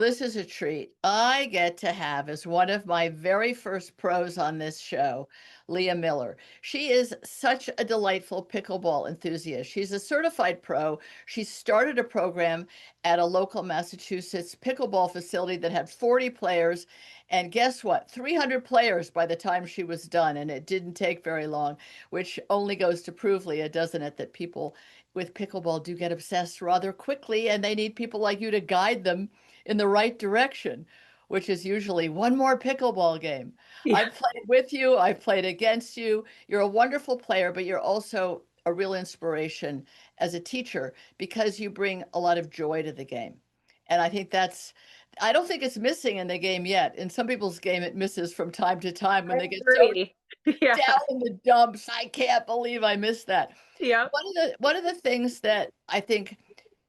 This is a treat. I get to have as one of my very first pros on this show, Leia Miller. She is such a delightful pickleball enthusiast. She's a certified pro. She started a program at a local Massachusetts pickleball facility that had 40 players. And guess what? 300 players by the time she was done. And it didn't take very long, which only goes to prove, Leah, doesn't it, that people with pickleball do get obsessed rather quickly and they need people like you to guide them in the right direction, which is usually one more pickleball game. Yeah. I've played with you, I've played against you. You're a wonderful player, but you're also a real inspiration as a teacher because you bring a lot of joy to the game. And I think I don't think it's missing in the game yet. In some people's game, it misses from time to time when I they get so agree. Yeah. down in the dumps. I can't believe I missed that. Yep. One of the things that I think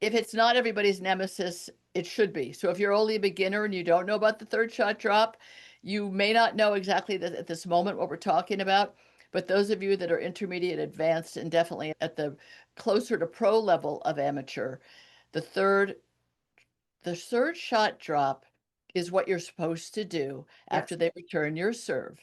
if it's not everybody's nemesis, it should be. So if you're only a beginner and you don't know about the third shot drop, you may not know exactly at this moment what we're talking about. But those of you that are intermediate, advanced, and definitely at the closer to pro level of amateur, the third the third shot drop is what you're supposed to do after Yes. they return your serve.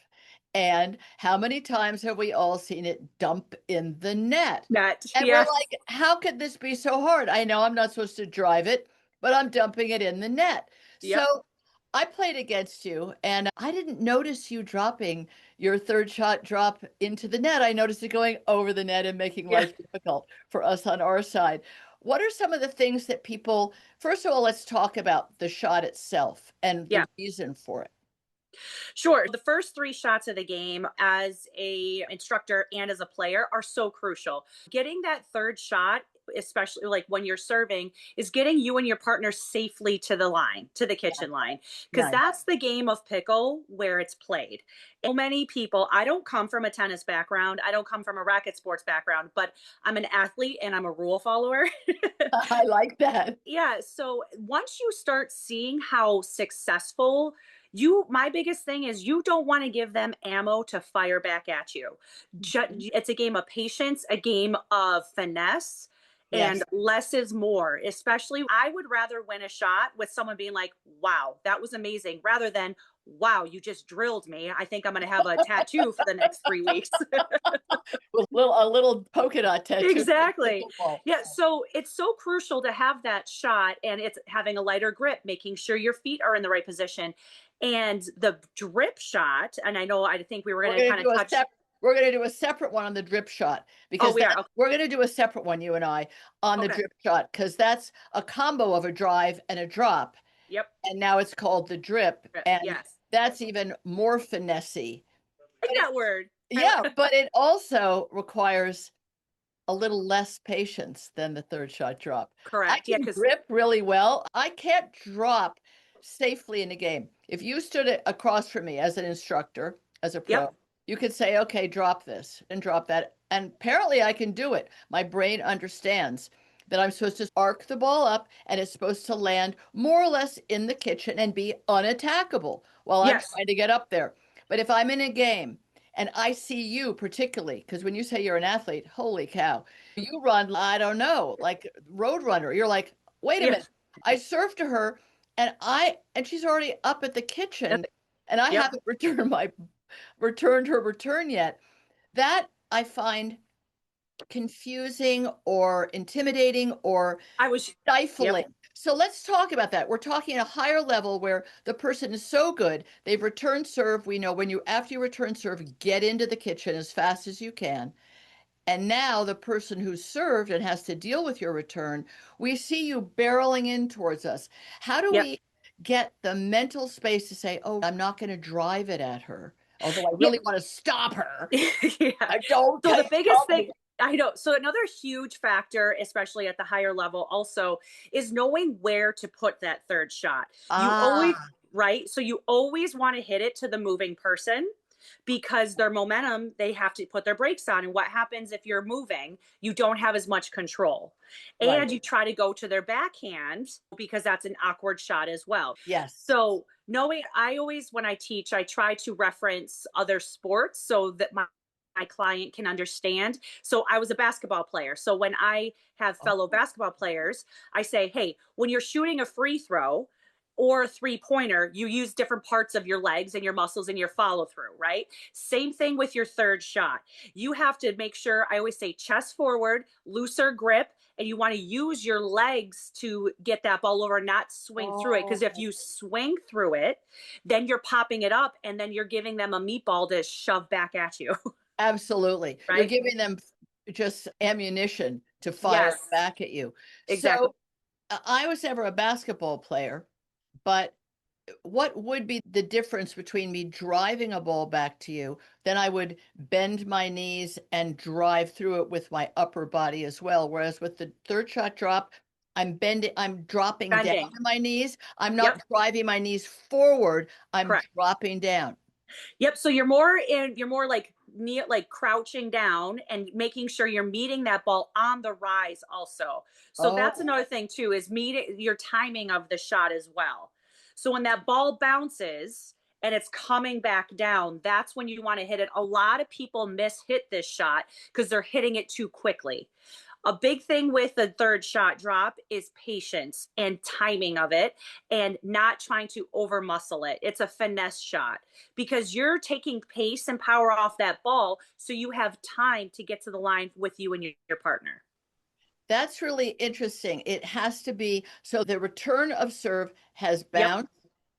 And how many times have we all seen it dump in the net? That. And we're Yes. like, how could this be so hard? I know I'm not supposed to drive it, but I'm dumping it in the net. Yep. So I played against you and I didn't notice you dropping your third shot drop into the net. I noticed it going over the net and making Yeah. life difficult for us on our side. What are some of the things that people, first of all, let's talk about the shot itself and Yeah. the reason for it. Sure. The first three shots of the game as a instructor and as a player are so crucial. Getting that third shot, especially like when you're serving, is getting you and your partner safely to the line, to the Yeah, kitchen line, because nice. that's the game of pickle where it's played. So many people, I don't come from a tennis background, I don't come from a racket sports background, but I'm an athlete and I'm a rule follower. I like that. Yeah, so once you start seeing how successful you my biggest thing is you don't want to give them ammo to fire back at you. Mhm. It's a game of patience, a game of finesse, and Yes. less is more. Especially I would rather win a shot with someone being like, "Wow, that was amazing," rather than, "Wow, you just drilled me. I think I'm going to have a tattoo for the next 3 weeks." With a little polka dot tattoo from Exactly. pickleball. Yeah, so it's so crucial to have that shot and it's having a lighter grip, making sure your feet are in the right position. And the drip shot, and I think we were We're going to gonna kind of do a touch. we're gonna do a separate one on the drip shot Oh, because we are. we're gonna do a separate one, you and I, on the Okay. drip shot because that's a combo of a drive and a drop, Yep. and now it's called the drip, Drip. and Yes. that's even more finessey. I But like that word. yeah, but it also requires a little less patience than the third shot drop. I Correct. Yeah, can because grip really well. I can't drop safely in a game. If you stood across from me as an instructor, as a pro, yep. you could say, okay, drop this and drop that. And apparently I can do it. My brain understands that I'm supposed to arc the ball up and it's supposed to land more or less in the kitchen and be unattackable while I'm Yes. trying to get up there. But if I'm in a game and I see you particularly, because when you say you're an athlete, holy cow, you run, I don't know, like road runner. You're like, wait a Yeah. minute. I served to her and she's already up at the kitchen and I Yep. haven't returned her return yet. That I find confusing or intimidating or I was, yep. stifling. So let's talk about that. We're talking a higher level where the person is so good, they've returned serve. We know when you, after you return serve, get into the kitchen as fast as you can. And now the person who served and has to deal with your return, we see you barreling in towards us. How do Yep. we get the mental space to say, oh, I'm not going to drive it at her, although I Yeah. really want to stop her? Yeah. I don't So tell the you, biggest tell thing me. I know. So another huge factor, especially at the higher level, also is knowing where to put that third shot. You always, Ah, right? So you always want to hit it to the moving person because their momentum, they have to put their brakes on. And what happens if you're moving? You don't have as much control. right. And you try to go to their backhand because that's an awkward shot as well. Yes. So knowing, I always, when I teach, I try to reference other sports so that my client can understand. So I was a basketball player. So when I have fellow Oh, basketball players, I say, hey, when you're shooting a free throw, or a 3-pointer, you use different parts of your legs and your muscles and your follow through, right? Same thing with your third shot. You have to make sure, I always say chest forward, looser grip, and you want to use your legs to get that ball over, not swing through it. Because if Oh, you swing through it, then you're popping it up and then you're giving them a meatball to shove back at you, absolutely. You're right? giving them just ammunition to fire Yes, back at you. exactly. So I was never a basketball player, but what would be the difference between me driving a ball back to you? Then I would bend my knees and drive through it with my upper body as well. Whereas with the third shot drop, I'm dropping down Bending. to my knees. I'm not Yep, driving my knees forward. I'm correct. dropping down. Yep. So you're more like like crouching down and making sure you're meeting that ball on the rise also. So that's Oh, another thing too, is meeting your timing of the shot as well. So when that ball bounces and it's coming back down, that's when you want to hit it. A lot of people miss hit this shot because they're hitting it too quickly. A big thing with the third shot drop is patience and timing of it and not trying to over muscle it. It's a finesse shot because you're taking pace and power off that ball so you have time to get to the line with you and your partner. that's really interesting. It has to be so the return of serve has Yep. bounced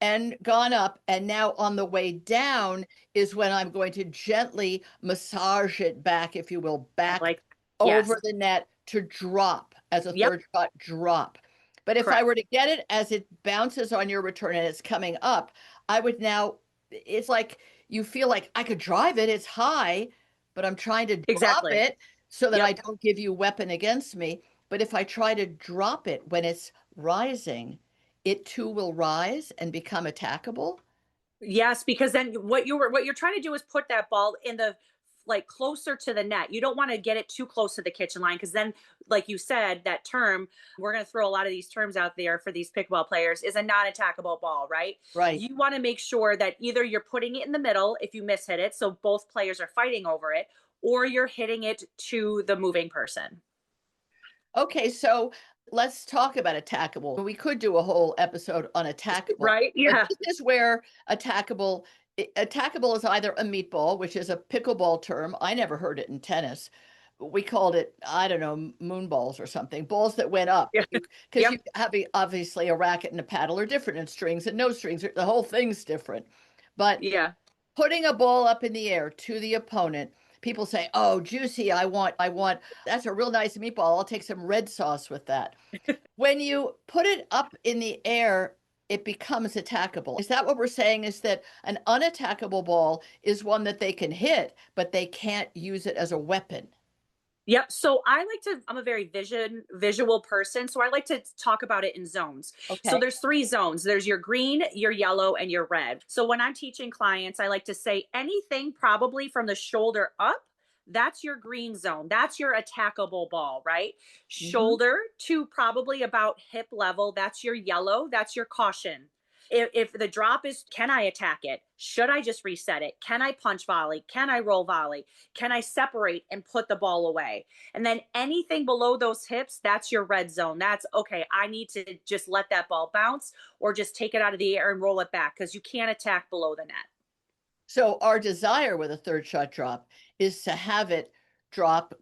and gone up, and now on the way down is when I'm going to gently massage it back, if you will, back Like, yes. over the net to drop as a Yep. third shot drop. But if I Correct. were to get it as it bounces on your return and it's coming up, I would now, it's like you feel like I could drive it, it's high, but I'm trying to drop Exactly. it so that I Yep. don't give you weapon against me. But if I try to drop it when it's rising, it too will rise and become attackable. Yes, because then what you're trying to do is put that ball in the like closer to the net. You don't want to get it too close to the kitchen line because then, like you said, that term, we're going to throw a lot of these terms out there for these pickleball players, is a non-attackable ball, right? Right. You want to make sure that either you're putting it in the middle if you miss hit it, so both players are fighting over it, or you're hitting it to the moving person. Okay, so let's talk about attackable. We could do a whole episode on attackable, Right? but Yeah. this is where attackable is either a meatball, which is a pickleball term. I never heard it in tennis. We called it, I don't know, moon balls or something, balls that went up. Yeah. Because Yep. you have obviously a racket and a paddle are different in strings and no strings. The whole thing's different. But Yeah. putting a ball up in the air to the opponent, people say, "Oh, juicy, I want, that's a real nice meatball. I'll take some red sauce with that." When you put it up in the air, it becomes attackable. Is that what we're saying? Is that an unattackable ball is one that they can hit, but they can't use it as a weapon? Yep. So I'm a very visual person. So I like to talk about it in zones. So Okay. there's 3 zones. There's your green, your yellow, and your red. So when I'm teaching clients, I like to say anything probably from the shoulder up, that's your green zone. That's your attackable ball, right? Hmm. Shoulder to probably about hip level, that's your yellow, that's your caution. If the drop is, can I attack it? Should I just reset it? Can I punch volley? Can I roll volley? Can I separate and put the ball away? And then anything below those hips, that's your red zone. That's okay. I need to just let that ball bounce or just take it out of the air and roll it back because you can't attack below the net. So our desire with a third shot drop is to have it drop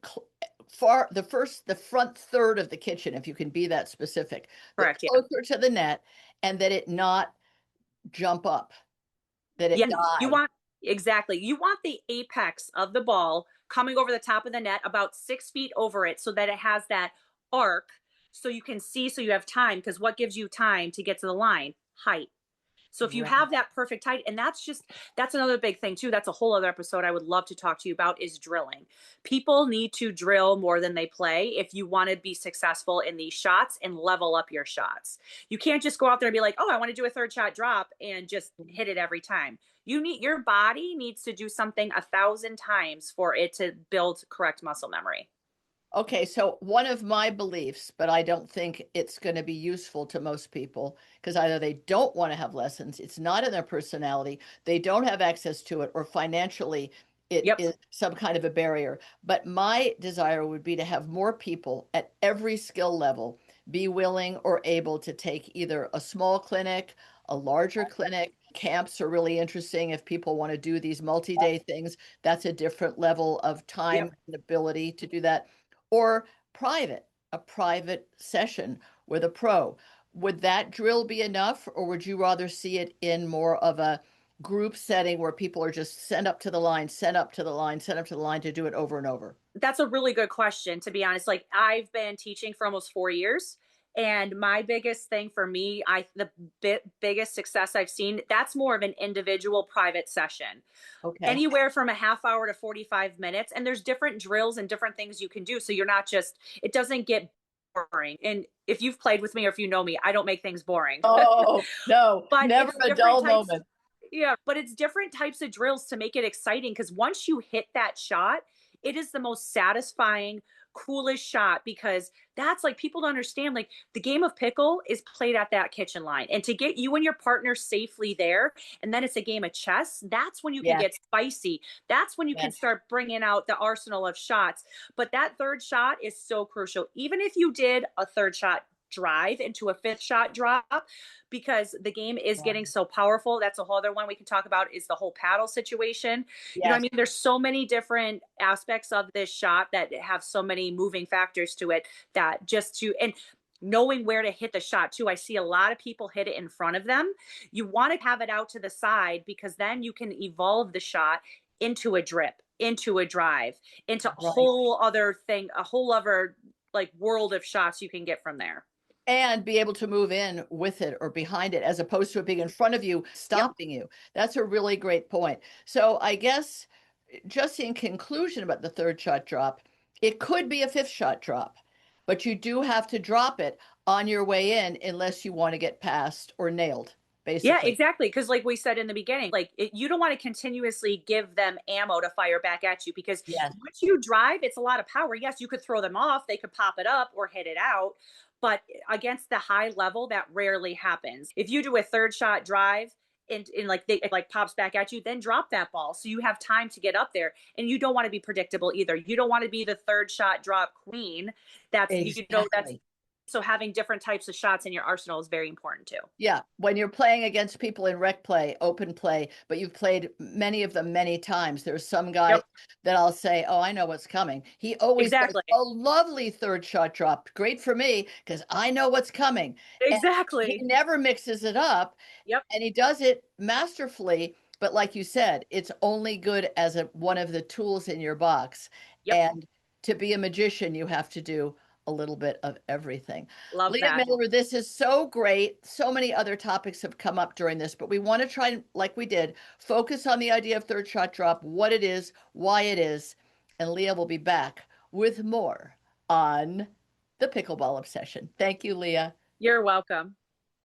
far the front third of the kitchen, if you can be that specific, the Correct. Yeah. closer to the net, and that it not jump up, that it Yeah. You die. want, exactly. You want the apex of the ball coming over the top of the net about 6 feet over it so that it has that arc so you can see, so you have time. Because what gives you time to get to the line? Height. So if you Right. have that perfect height, and that's another big thing too. That's a whole other episode I would love to talk to you about is drilling. People need to drill more than they play if you want to be successful in these shots and level up your shots. You can't just go out there and be like, "Oh, I want to do a third shot drop and just hit it every time." Your body needs to do something 1,000 times for it to build correct muscle memory. Okay, so one of my beliefs, but I don't think it's going to be useful to most people because either they don't want to have lessons, it's not in their personality, they don't have access to it, or financially it Yep. is some kind of a barrier. But my desire would be to have more people at every skill level be willing or able to take either a small clinic, a larger clinic. Camps are really interesting if people want to do these multi-day things. That's a different level of time Yep. and ability to do that. Or private, a private session with a pro. Would that drill be enough, or would you rather see it in more of a group setting where people are just sent up to the line, sent up to the line, sent up to the line to do it over and over? That's a really good question, to be honest. Like, I've been teaching for almost 4 years. And my biggest thing for me, the biggest success I've seen, that's more of an individual private session, Okay. anywhere from a half hour to 45 minutes. And there's different drills and different things you can do. So you're not just, it doesn't get boring. And if you've played with me or if you know me, I don't make things boring. Oh, no, But never it's a different dull types. moment. Yeah, but it's different types of drills to make it exciting, because once you hit that shot, it is the most satisfying, coolest shot, because that's like, people don't understand, like, the game of pickle is played at that kitchen line, and to get you and your partner safely there, and then it's a game of chess, that's when you can Yes, get spicy. That's when you can yes, start bringing out the arsenal of shots. But that third shot is so crucial. Even if you did a third shot drive into a fifth shot drop, because the game is right. getting so powerful. That's a whole other one we can talk about, is the whole paddle situation. You know what I Yes, mean? There's so many different aspects of this shot that have so many moving factors to it, that just to, and knowing where to hit the shot too. I see a lot of people hit it in front of them. You want to have it out to the side, because then you can evolve the shot into a drip, into a drive, into a right. whole other thing, a whole other like world of shots you can get from there. And be able to move in with it or behind it as opposed to it being in front of you, Yep. stopping you. That's a really great point. So I guess just in conclusion about the third shot drop, it could be a fifth shot drop, but you do have to drop it on your way in unless you want to get passed or nailed, Yeah, basically. exactly. Because, like we said in the beginning, like, you don't want to continuously give them ammo to fire back at you, because Yes, once you drive, it's a lot of power. Yes, you could throw them off, they could pop it up or hit it out. But against the high level, that rarely happens. If you do a third shot drive, and like, they, it like pops back at you, then drop that ball so you have time to get up there. And you don't want to be predictable either. You don't want to be the third shot drop queen. That's exactly. so having different types of shots in your arsenal is very important too. Yeah, when you're playing against people in rec play, open play, but you've played many of them many times, there's some guy Yep. that I'll say, "Oh, I know what's coming." He always does Exactly. a lovely third shot drop. Great for me because I know what's coming. And he Exactly. never mixes it up, Yep. and he does it masterfully. But like you said, it's only good as one of the tools in your box. Yep. And to be a magician, you have to do a little bit of everything. Love Leah that. Miller, this is so great. So many other topics have come up during this, but we want to try, like we did, focus on the idea of third shot drop, what it is, why it is. And Leah will be back with more on the Pickleball Obsession. Thank you, Leah. You're welcome.